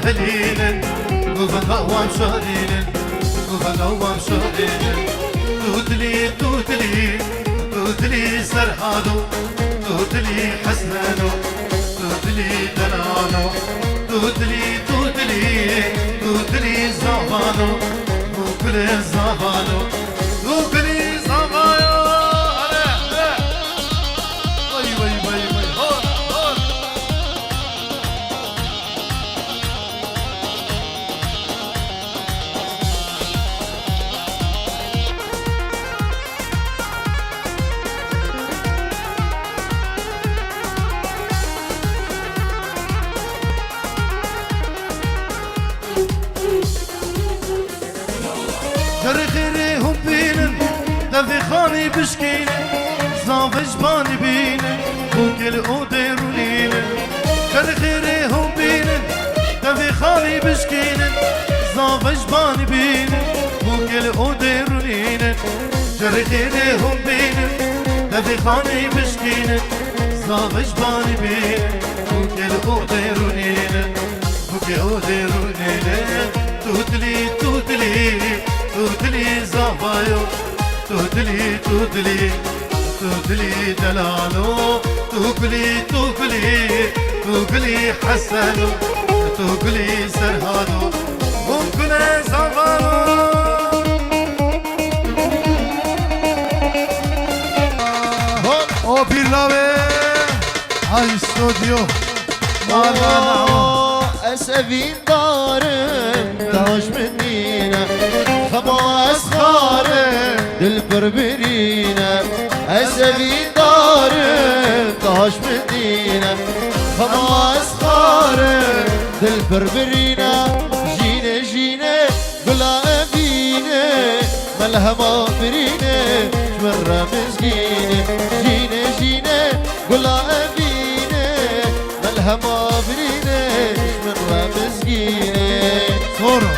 هليلا قفا قوام شاريلا قفا قوام شاريلا تودلي تودلي تودلي سرحانو تودلي حسنانو تودلي دلانو تودلي تودلي تودلي زعفانو وكل زعفانو وكل زعفانو جرخيريهم بينن دفي خاني بشكينن زافش باني بينن وكل قدر ولينن جرخيريهم بينن دفي خاني بشكينن زافش باني بينن وكل قدر ولينن جرخيريهم بينن دفي خاني بشكينن زافش باني بينن وكل قدر ولينن وكل قدر ولينن تودلي تودلي تودلي زعفايو تودلي تودلي تودلي دلالو تودلي تودلي تودلي حسنو تودلي سرهانو ممكن زعفانو او بيرلاوي هاي استوديو اسفين دارم داش منينا خما اسخارم دل بربرينا اسفين دارم داش منينا خما اسخارم دل بربرينا جينا جينا بلا ابينا ملهما برينا شمرة مسكينة جينا جينا بلا ابينا ملهما برينا شمرة مسكينة صورو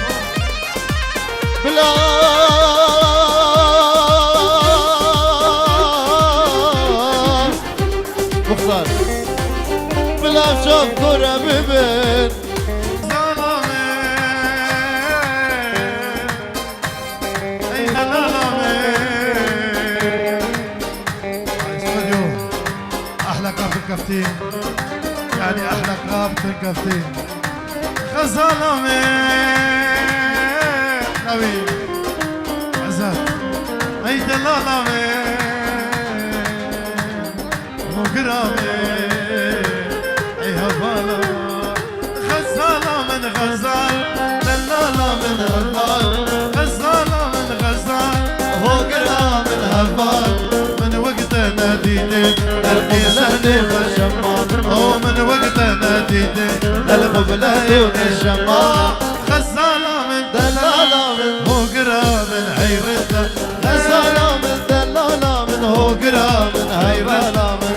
بلا مختار بلا شوف كرة ببن احلى كاب الكفتين يعني احلى كاب الكفتين غزالة نبي عزات اي دلالة مقرامي اي هبالة غزالة من غزال دلالة من هبال غزالة من غزال مقرام من هبال من وقت ناديني القيساني والشمال او من وقت ناديني القبلة والشمال غزالة من دلالة من مقرام من حيرته غزالة من دلالة من هوقرة من هيبالة من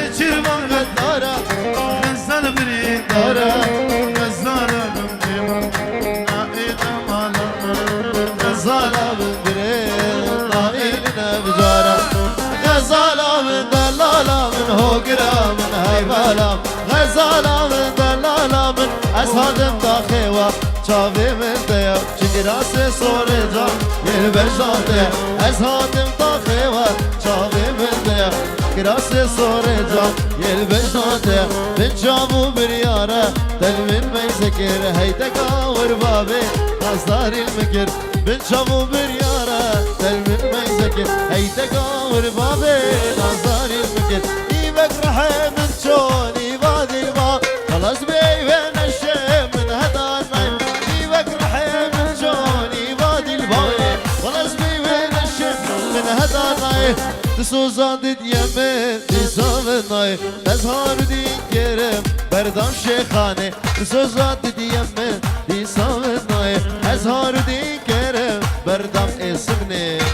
نشربان غدارة غزال بريد دارة غزالة بمديم نائد مالا غزالة من بريد طائلنا بجارة غزالة من دلالة من هوقرة من هيبالة غزالة من دلالة من أسهاد مداخوة شافي من ديو شكراسي صوري جام يلبشاته أسهاد مداخوة شافي من ديو كراسي صوري جام يلبشاته من شافو بريارة دل من ميسكر هيدكا وربابي نصدار المكر من شافو بريارة دل من ميسكر هيدكا وربابي نصدار المكر إيبك رحم من شون إيباد الباب خلاص بيبين الشيم من هذا النايم إيبك رحم من شون إيباد الباب خلاص بيبين الشيم من هذا النايم تسوزان دي يمين دي سامناي أزهار دي كرم بردام شيخاني تسوزان دي يمين دي سامناي أزهار دي سمني